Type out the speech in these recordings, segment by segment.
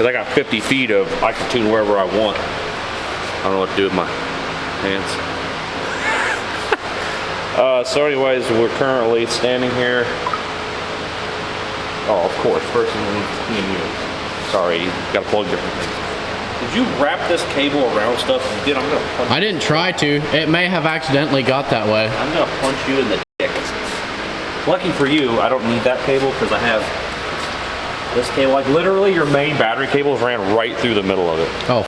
because I got 50 feet of, I can tune wherever I want. I don't know what to do with my hands. So anyways, we're currently standing here. Oh, of course, first thing we need is PMU. Sorry, you gotta plug different things. Did you wrap this cable around stuff? If you did, I'm gonna punch you. I didn't try to. It may have accidentally got that way. I'm gonna punch you in the dick. Lucky for you, I don't need that cable because I have this cable. Like literally your main battery cables ran right through the middle of it. Oh.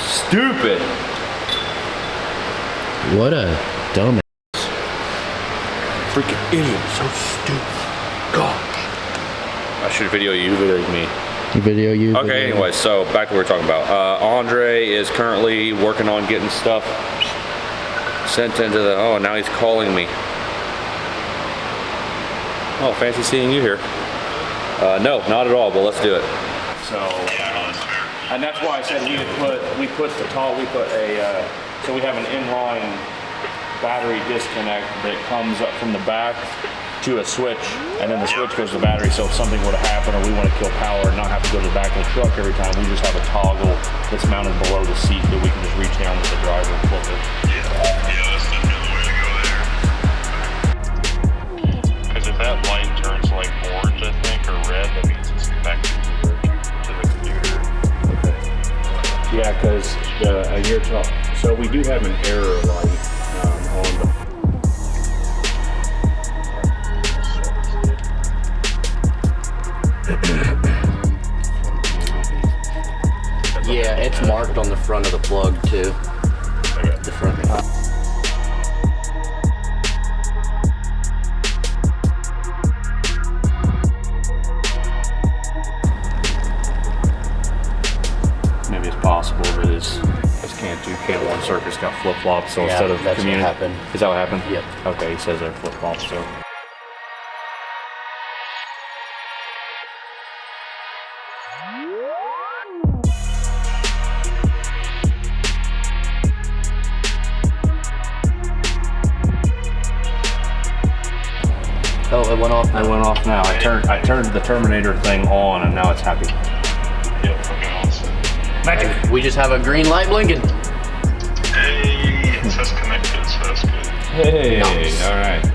Stupid. What a dumbass. Freaking idiot. So stupid. Gosh. I should video you, video me. Video you. Okay, video anyway, so back to what we were talking about. Andre is currently working on getting stuff sent into the, oh, now he's calling me. Oh, fancy seeing you here. No, not at all, but let's do it. So, and that's why I said so we put have an inline battery disconnect that comes up from the back to a switch, and then the switch goes to the battery, so if something were to happen or we want to kill power and not have to go to the back of the truck every time, we just have a toggle that's mounted below the seat that we can just reach down with the driver and flip it. Yeah, that's definitely the way to go there. Because if that light turns like orange, I think, or red, that means it's connected to the computer. Okay. Yeah, because you're talking, so we do have an error light on the Yeah, it's marked on the front of the plug too. Okay. The front. Maybe it's possible that his cable on circuits got flip-flopped, so Yeah, instead of that's what happened. Is that what happened? Yep. Okay, he says they're flip-flopped, so. Oh, it went off. It went off now. I turned the Terminator thing on and now it's happy. Yep, fucking awesome. Magic. We just have a green light blinking. Hey, it says connected, so that's good. Hey, Nice. all right.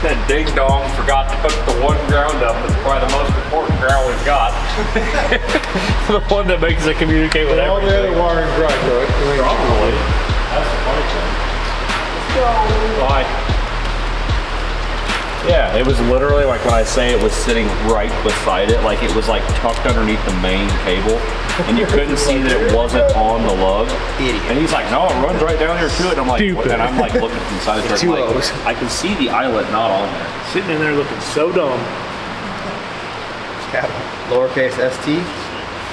That ding dong forgot to hook the one ground up. It's probably the most important ground we've got. The one that makes it communicate with All the everything. other wiring's right, though. Probably. That's the funny thing. Let's go. Bye. Yeah, it was literally like when I say it was sitting right beside it, like it was like tucked underneath the main cable, and you couldn't see that it wasn't on the lug. Idiot. And he's like, no, it runs right down here to it. And I'm like, what? And I'm like looking from the side of the truck, like, I can see the eyelet not on there. Sitting in there looking so dumb. Lowercase st,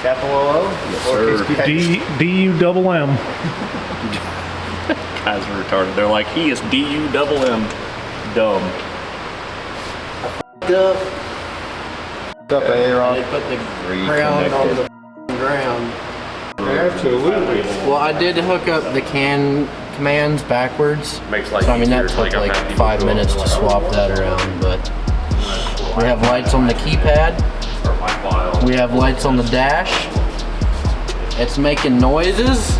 capital O, lowercase D-U-double-M. Guys are retarded. They're like, he is D-U-double-M dumb. Up, Aaron. They put the ground on the ground. Absolutely. Well, I did hook up the commands backwards. Makes life So I mean that easier, took like, like I've had 5 people minutes go, to swap that around, but we have lights on the keypad. Or my file. We have lights on the dash. It's making noises.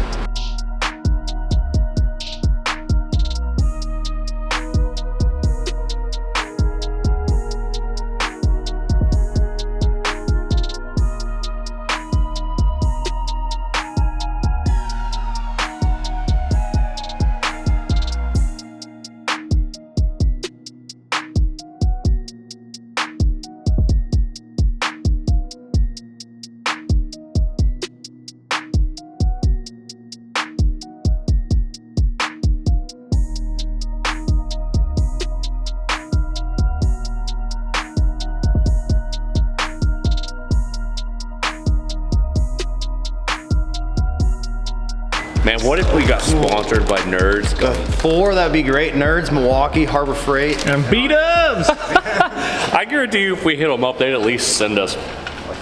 Man, what if we got sponsored by Nerds? 4, that'd be great. Nerds, Milwaukee, Harbor Freight. And B-dubs! I guarantee you if we hit them up, they'd at least send us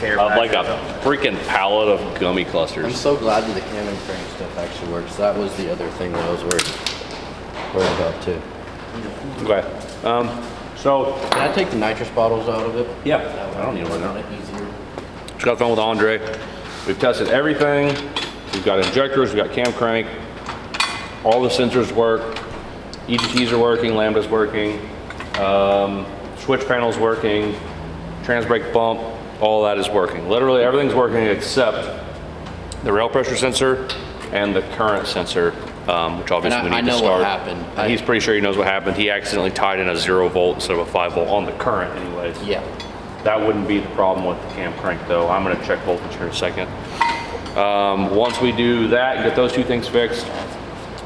like a freaking pallet of gummy I'm clusters. so glad that the cam and crank stuff actually works. That was the other thing that I was worried about too. Okay. So, Can I take the nitrous bottles out of it? yeah, That way I don't need one on now. it easier. Just got done with Andre. We've tested everything. We've got injectors, we've got cam crank. All the sensors work. EGTs are working, Lambda's working. Switch panel's working. Trans brake bump, all that is working. Literally everything's working except the rail pressure sensor and the current sensor, which obviously we need I to know start. what happened. And he's pretty sure he knows what happened. He accidentally tied in a 0 volt instead of a 5 volt on the current anyways. Yeah. That wouldn't be the problem with the cam crank though. I'm gonna check voltage here in a second. Once we do that and get those two things fixed,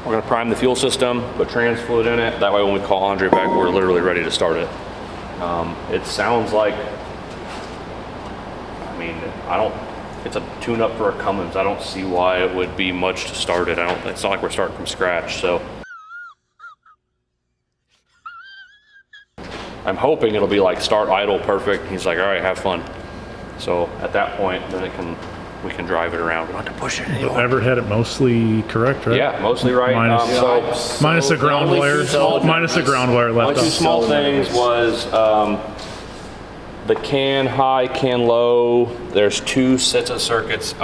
we're gonna prime the fuel system, put trans fluid in it. That way when we call Andre back, we're literally ready to start it. It sounds like, I mean, it's a tune-up for a Cummins. I don't see why it would be much to start it. It's not like we're starting from scratch, so. I'm hoping it'll be like start idle perfect. He's like, all right, have fun. So at that point, then we can drive it around. We don't have to push it anymore. Ever had it mostly correct, right? Yeah, mostly right. Minus- Minus the ground wire. Minus the ground wire Only left two off. small things was the can high, can low. There's 2 sets of circuits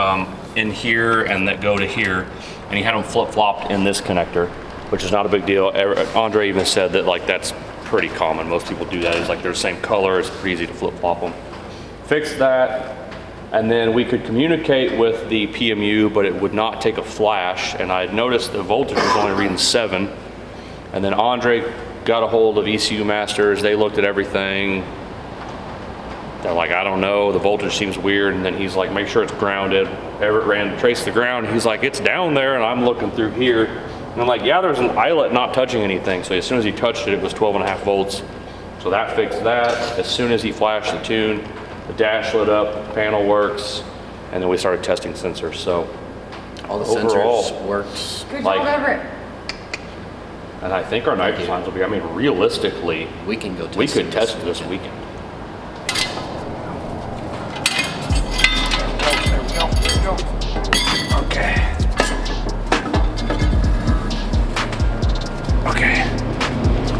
in here and that go to here, and he had them flip-flopped in this connector, which is not a big deal. Andre even said that like that's pretty common. Most people do that. It's like they're the same color. It's pretty easy to flip-flop them. Fix that, and then we could communicate with the PMU, but it would not take a flash. And I had noticed the voltage was only reading 7. And then Andre got a hold of ECU Masters. They looked at everything. They're like, I don't know, the voltage seems weird. And then he's like, make sure it's grounded. Everett traced the ground. He's like, it's down there. And I'm looking through here. And I'm like, yeah, there's an eyelet not touching anything. So as soon as he touched it, it was 12.5 volts. So that fixed that. As soon as he flashed the tune, the dash lit up, the panel works. And then we started testing sensors. So All the overall, sensors works. Good Like- job, Everett. and I think our nitrous lines will be, I mean, realistically, We can go test we could it test this weekend. Okay.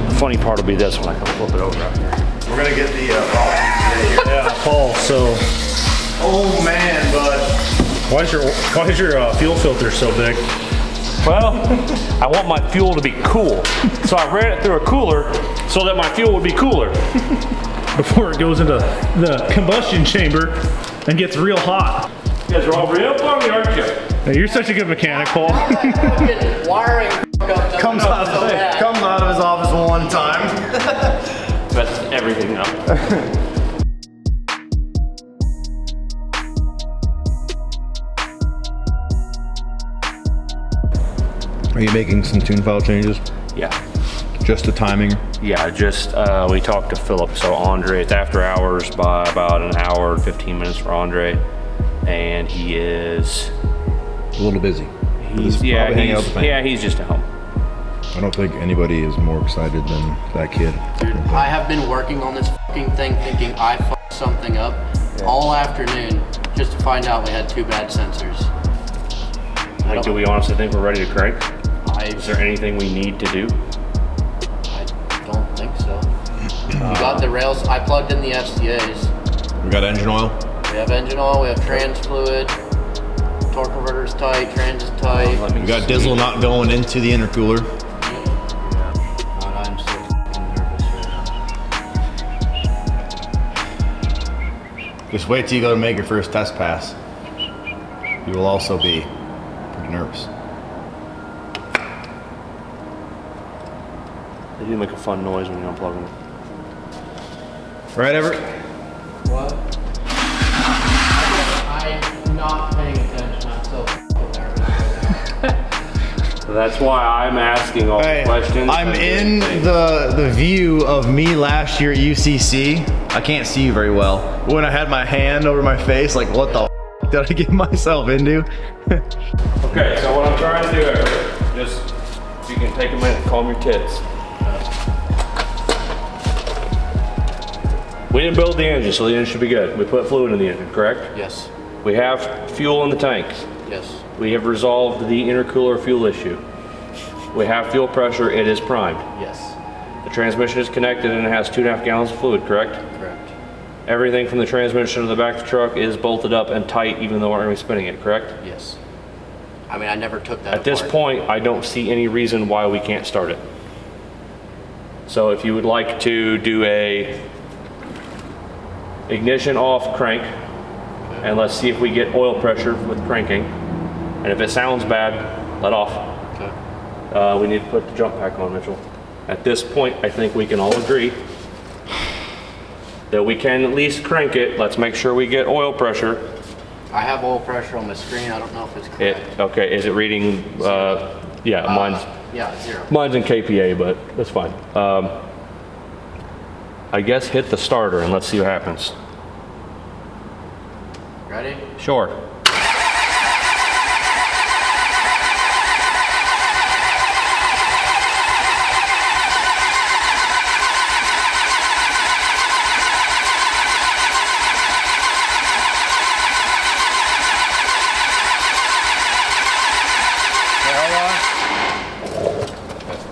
The funny part will be this when I come flip it over out here. We're gonna get the Yeah, Paul, so oh man, bud. why is your fuel filter so big? Well, I want my fuel to be cool. So I ran it through a cooler so that my fuel would be cooler. Before it goes into the combustion chamber and gets real hot. You guys are all real funny, aren't you? Now, you're such a good mechanic, Paul. Wiring Comes out of his office one time. That's everything up. Are you making some tune file changes? Yeah. Just the timing? Yeah, just, we talked to Philip. So Andre, it's after hours by about an hour and 15 minutes for Andre. And he is, A little busy. he's hanging out with the family. yeah, he's just at home. I don't think anybody is more excited than that kid. I have been working on this fucking thing thinking I f***ed something up all afternoon just to find out we had 2 bad sensors. Like, do we honestly think we're ready to crank? I Is there anything we need to do? don't think so. We got the rails. I plugged in the FCAs. We got engine oil? We have engine oil. We have trans fluid. Torque converter's tight. Trans is tight. Let me We got see. diesel not going into the intercooler. God, I'm so fucking nervous right now. Just wait till you go to make your first test pass. You will also be pretty nervous. They do make a fun noise when you unplug them. Right, Everett? What? I'm not paying attention. I'm so fucking nervous. That's why I'm asking all the questions. I'm in the view of me last year at UCC. I can't see you very well. When I had my hand over my face, like, what the did I get myself into? Okay, so what I'm trying to do, Eric, just if you can take a minute, calm your tits. We didn't build the engine, so the engine should be good. We put fluid in the engine, correct? Yes. We have fuel in the tank. Yes. We have resolved the intercooler fuel issue. We have fuel pressure, it is primed. Yes. The transmission is connected and it has 2.5 gallons of fluid, correct? Correct. Everything from the transmission to the back of the truck is bolted up and tight, even though we're going to be spinning it, correct? Yes. I mean, I never took that At this apart. point, I don't see any reason why we can't start it. So if you would like to do a ignition off crank, and let's see if we get oil pressure with cranking. And if it sounds bad, let off. Okay. We need to put the jump pack on, Mitchell. At this point, I think we can all agree that we can at least crank it. Let's make sure we get oil pressure. I have oil pressure on the screen. I don't know if it's correct. Okay, is it reading? Yeah, Yeah, 0. mine's in KPA, but that's fine. I guess hit the starter and let's see what happens. Ready? Sure.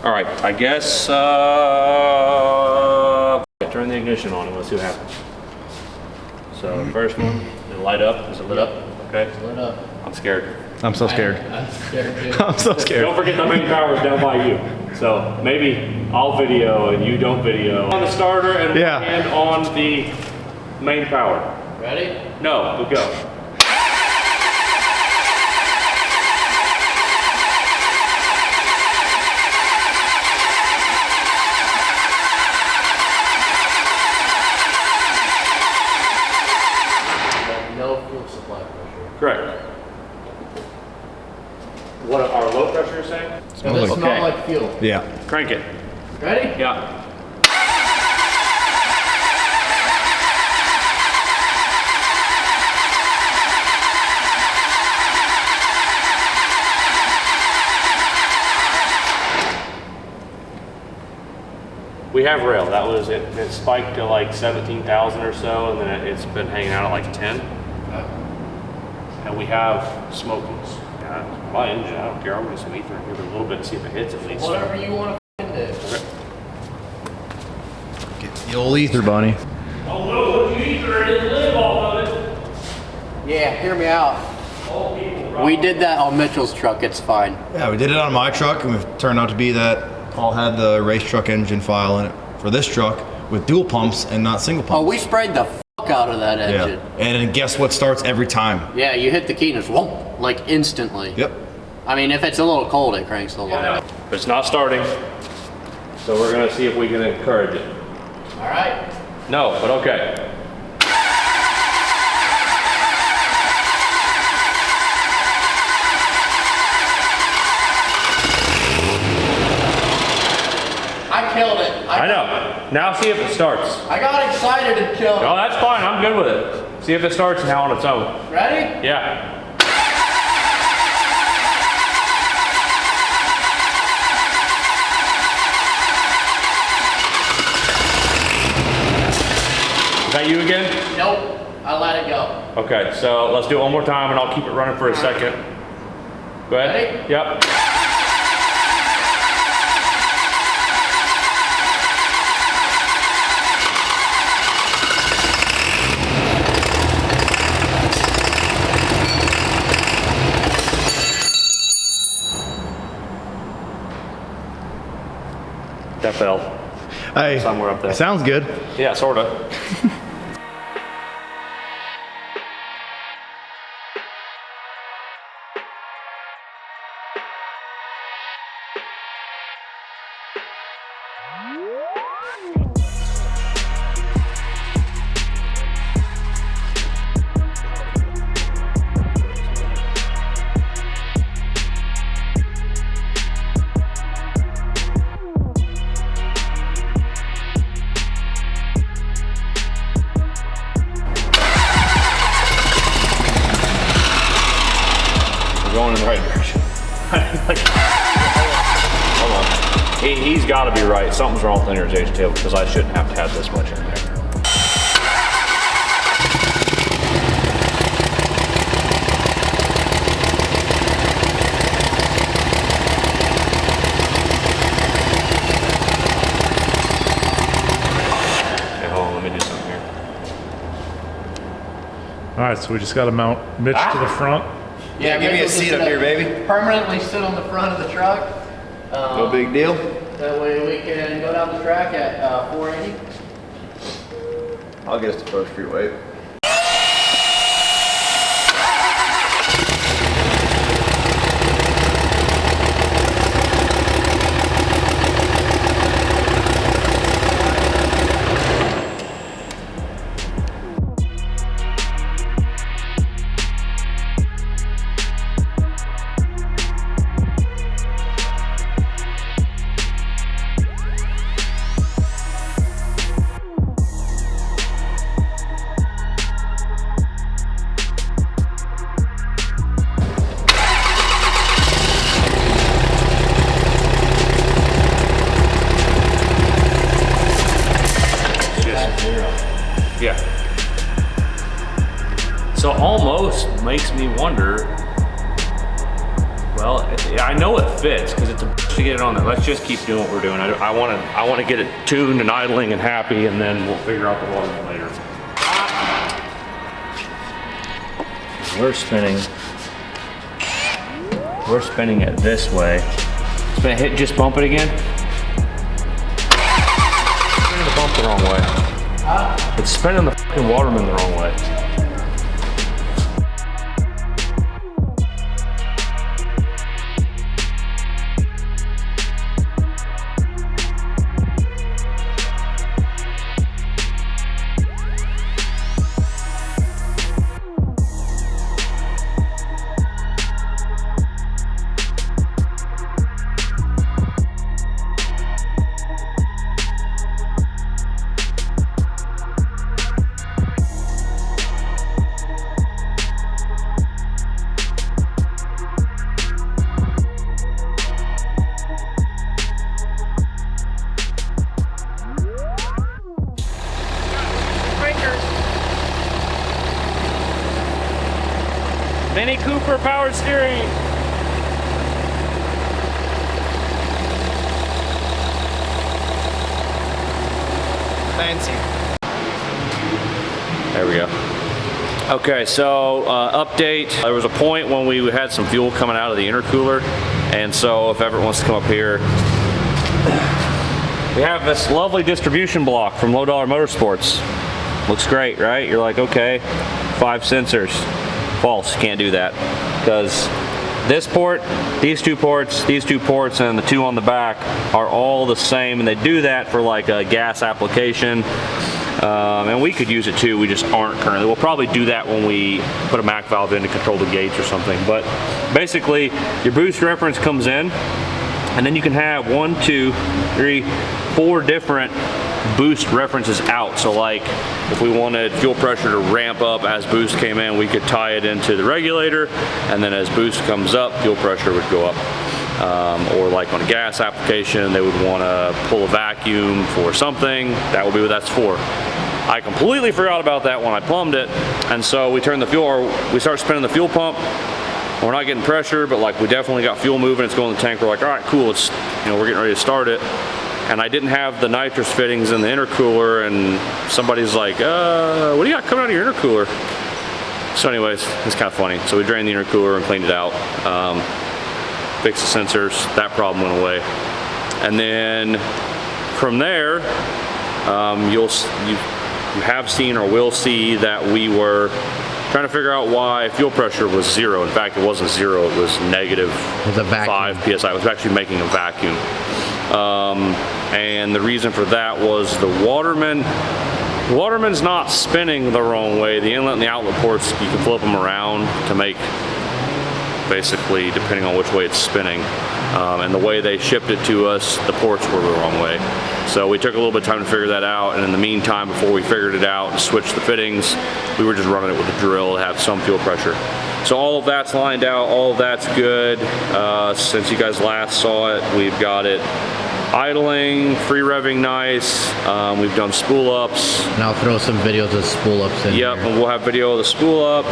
All right, I guess turn the ignition on and let's see what happens. So first one, it'll light up. Is it lit up? Okay. Lit up. I'm scared. I'm so scared. I'm scared too. I'm so scared. Don't forget the main power is down by you. So maybe I'll video and you don't video. On the starter and Yeah. one hand on the main power. Ready? No, but go. No fuel supply pressure. Correct. What our low pressure is saying? Does it like- smell Okay. like fuel? Yeah. Crank it. Ready? Yeah. We have rail. That was it. It spiked to like 17,000 or so, and then it's been hanging out at like 10. And we have smokings. Yeah, my engine, I don't care. I'm gonna some ether and give it a little bit and see if it hits at least. Whatever you want to do. Get the old ether bunny. Oh no, what you ether and didn't live off of it. Yeah, hear me out. We did that on Mitchell's truck. It's fine. Yeah, we did it on my truck, and it turned out to be that Paul had the race truck engine file in it for this truck with dual pumps and not single pumps. Oh, we sprayed the fuck out of that engine. Yeah. And then guess what starts every time? Yeah, you hit the key and it's whoop, like instantly. Yep. I mean, if it's a little cold, it cranks a little. But it's not starting, so we're gonna see if we can encourage it. All right. No, but okay. I killed it. I know. Now see if it starts. I got excited and killed it. Oh, that's fine. I'm good with it. See if it starts now on its own. Ready? Yeah. Is that you again? Nope. I let it go. Okay, so let's do it one more time and I'll keep it running for a second. Go ahead. Ready? Yep. That fell. Hey, Somewhere up there. sounds good. Yeah, sorta. going in the right direction. Like, hold on. He's got to be right. Something's wrong with the initialization table because I shouldn't have to have this much in there. Okay, hold on. Let me do something here. All right, so we just got to mount Mitch to the front. Yeah, give me a seat up here, baby. Permanently sit on the front of the truck. No big deal. That way we can go down the track at 480. I'll get us to First Street Weight. Yeah. So almost makes me wonder. Well, I know it fits because it's a bitch to get it on there. Let's just keep doing what we're doing. I want to get it tuned and idling and happy, and then we'll figure out the water later. We're spinning it this way. Spin, hit, just bump it again. Spinning the bump the wrong way. It's spinning the fucking Waterman the wrong way. Mini Cooper powered steering. Fancy. There we go. Okay, so update. There was a point when we had some fuel coming out of the intercooler, and so if Everett wants to come up here, we have this lovely distribution block from Low Dollar Motorsports. Looks great, right? You're like, okay, 5 sensors. False, can't do that, because this port, these two ports, and the two on the back are all the same, and they do that for like a gas application. And we could use it too, we just aren't currently. We'll probably do that when we put a MAC valve in to control the gates or something. But basically, your boost reference comes in, and then you can have 1, 2, 3, 4 different boost references out. So like if we wanted fuel pressure to ramp up as boost came in, we could tie it into the regulator, and then as boost comes up, fuel pressure would go up. Or like on a gas application, they would want to pull a vacuum for something. That would be what that's for. I completely forgot about that when I plumbed it, and so we turned the fuel, or we start spinning the fuel pump. We're not getting pressure, but like we definitely got fuel moving. It's going in the tank. We're like, all right, cool. It's, you know, we're getting ready to start it. And I didn't have the nitrous fittings in the intercooler, and somebody's like, what do you got coming out of your intercooler? So anyways, it's kind of funny. So we drained the intercooler and cleaned it out. Fixed the sensors, that problem went away. And then from there, you have seen or will see that we were trying to figure out why fuel pressure was 0. In fact, it wasn't 0, it was negative 5 PSI. It was actually making a vacuum. And the reason for that was the Waterman's not spinning the wrong way. The inlet and the outlet ports, you can flip them around to make, basically, depending on which way it's spinning. And the way they shipped it to us, the ports were the wrong way. So we took a little bit of time to figure that out, and in the meantime, before we figured it out and switched the fittings, we were just running it with a drill to have some fuel pressure. So all of that's lined out, all of that's good. Since you guys last saw it, we've got it idling, free revving nice. We've done spool ups. And I'll throw some videos of spool ups in Yep, here. and we'll have video of the spool up.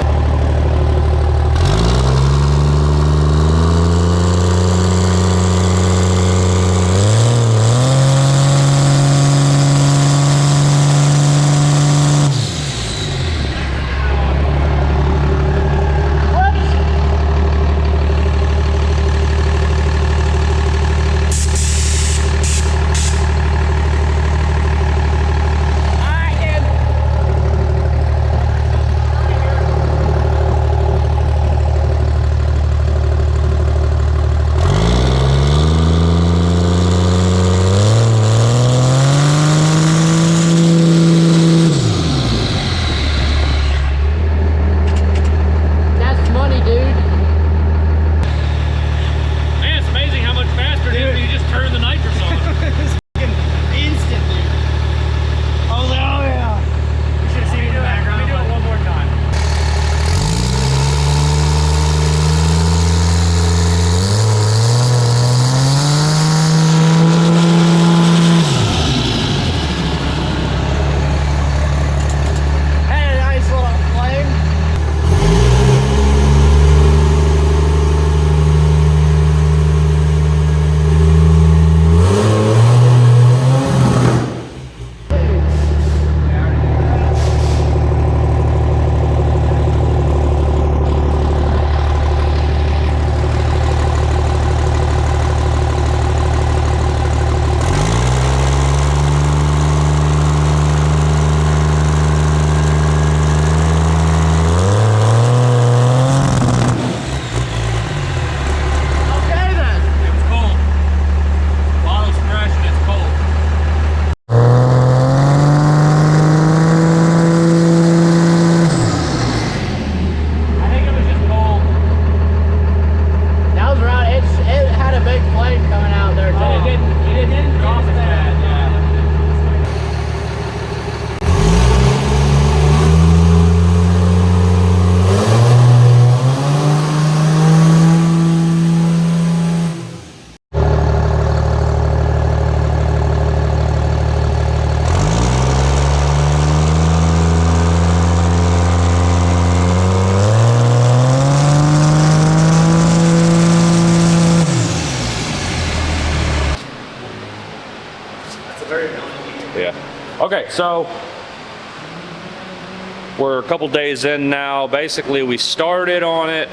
Okay, so we're a couple days in now. Basically, we started on it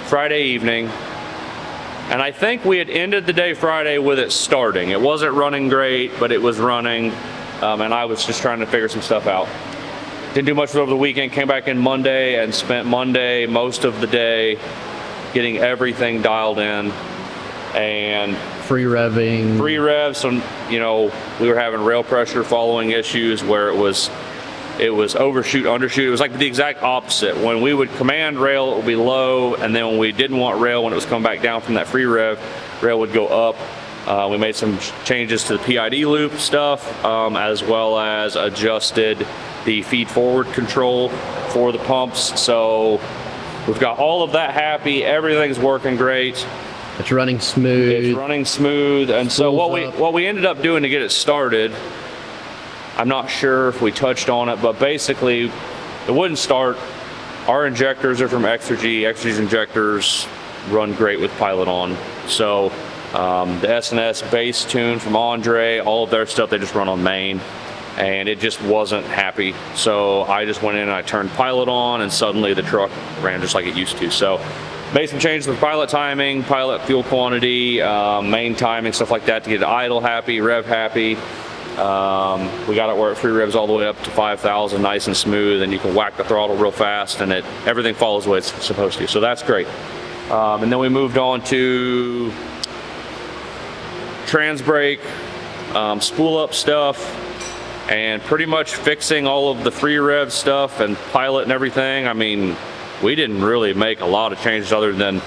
Friday evening, and I think we had ended the day Friday with it starting. It wasn't running great, but it was running, and I was just trying to figure some stuff out. Didn't do much over the weekend, came back in Monday and spent Monday most of the day getting everything dialed in and Free revving. free rev. So, you know, we were having rail pressure following issues where it was overshoot, undershoot. It was like the exact opposite. When we would command rail, it would be low, and then when we didn't want rail, when it was coming back down from that free rev, rail would go up. We made some changes to the PID loop stuff, as well as adjusted the feed forward control for the pumps. So we've got all of that happy. Everything's working great. It's running smooth. It's running smooth. And so what we ended up doing to get it started, I'm not sure if we touched on it, but basically it wouldn't start. Our injectors are from Exergy. Exergy's injectors run great with Pilot on. So the S&S bass tune from Andre, all of their stuff, they just run on main, and it just wasn't happy. So I just went in and I turned Pilot on, and suddenly the truck ran just like it used to. So made some changes with Pilot timing, Pilot fuel quantity, main timing, stuff like that to get it idle happy, rev happy. We got it where it free revs all the way up to 5,000, nice and smooth, and you can whack the throttle real fast, and everything follows the way it's supposed to. So that's great. And then we moved on to trans brake, spool up stuff, and pretty much fixing all of the free rev stuff and Pilot and everything. I mean, we didn't really make a lot of changes other than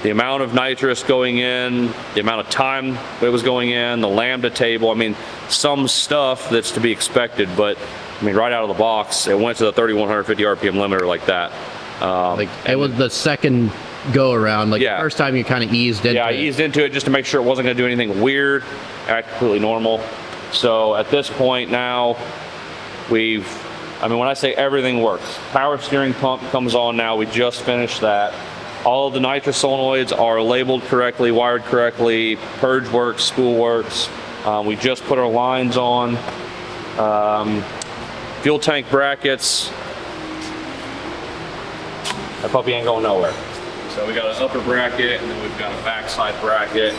the amount of nitrous going in, the amount of time that was going in, the lambda table. I mean, some stuff that's to be expected, but I mean, right out of the box, it went to the 3,150 RPM limiter like that. Like it was the second go around. Like Yeah. the first time you kind of eased into Yeah, I it. eased into it just to make sure it wasn't going to do anything weird, act completely normal. So at this point now, I mean, when I say everything works, power steering pump comes on now. We just finished that. All of the nitrous solenoids are labeled correctly, wired correctly, purge works, spool works. We just put our lines on. Fuel tank brackets. That puppy ain't going nowhere. So we got an upper bracket and then we've got a backside bracket.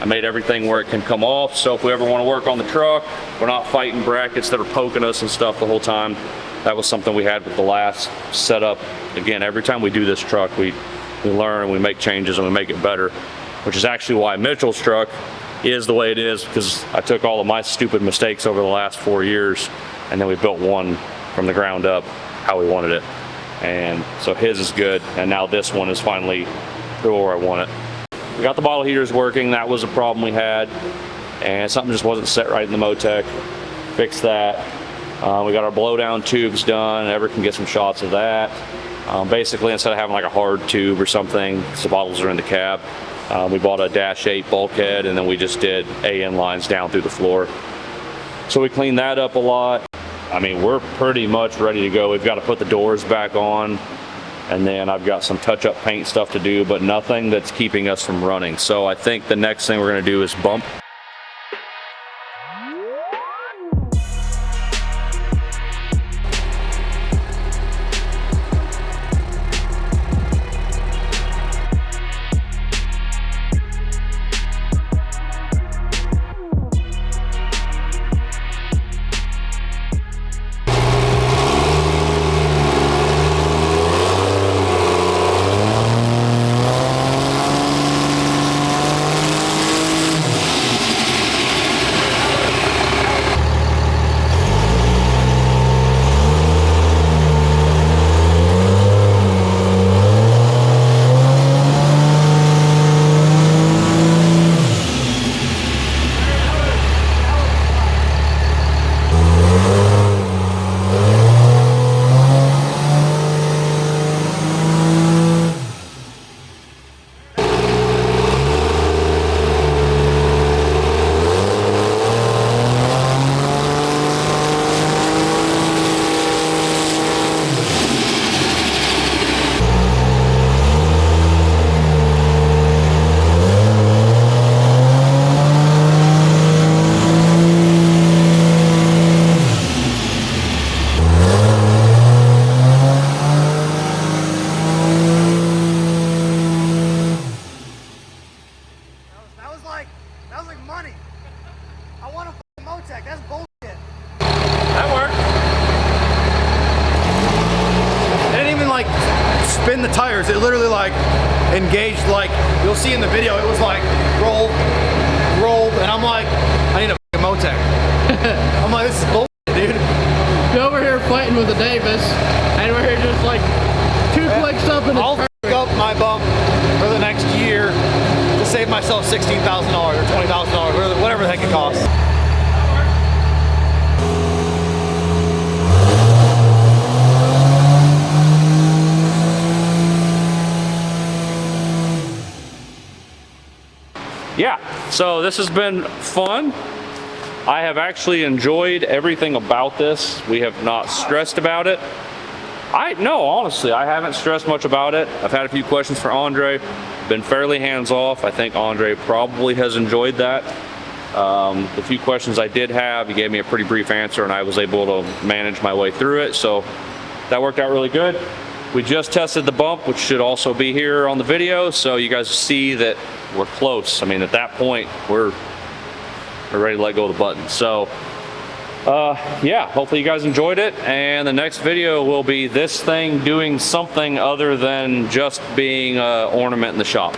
I made everything where it can come off, so if we ever want to work on the truck, we're not fighting brackets that are poking us and stuff the whole time. That was something we had with the last setup. Again, every time we do this truck, we learn and we make changes and we make it better, which is actually why Mitchell's truck is the way it is, because I took all of my stupid mistakes over the last 4 years and then we built one from the ground up how we wanted it. And so his is good, and now this one is finally where I want it. We got the bottle heaters working. That was a problem we had, and something just wasn't set right in the Motec. Fixed that. We got our blowdown tubes done. Ever can get some shots of that. Basically, instead of having like a hard tube or something, because the bottles are in the cab, we bought a -8 bulkhead, and then we just did AN lines down through the floor. So we cleaned that up a lot. I mean, we're pretty much ready to go. We've got to put the doors back on, and then I've got some touch-up paint stuff to do, but nothing that's keeping us from running. So I think the next thing we're going to do is bump. That was like money. I want a Motec. That's bullshit. That worked. It didn't even like spin the tires. It literally like engaged, like you'll see in the video, it was like rolled, and I'm like, I need a Motec. I'm like, this is bullshit, dude. You're over here fighting with the Davis, and we're here just like 2 clicks up and I'll f*** up my bump for the next year to save myself $16,000 or $20,000, whatever the heck it costs. Yeah, so this has been fun. I have actually enjoyed everything about this. We have not stressed about it. No, honestly, I haven't stressed much about it. I've had a few questions for Andre, been fairly hands-off. I think Andre probably has enjoyed that. The few questions I did have, he gave me a pretty brief answer and I was able to manage my way through it, so that worked out really good. We just tested the bump, which should also be here on the video, so you guys see that we're close. I mean, at that point, we're ready to let go of the button. So, yeah, hopefully you guys enjoyed it, and the next video will be this thing doing something other than just being an ornament in the shop.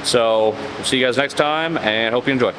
So, we'll see you guys next time, and hope you enjoy.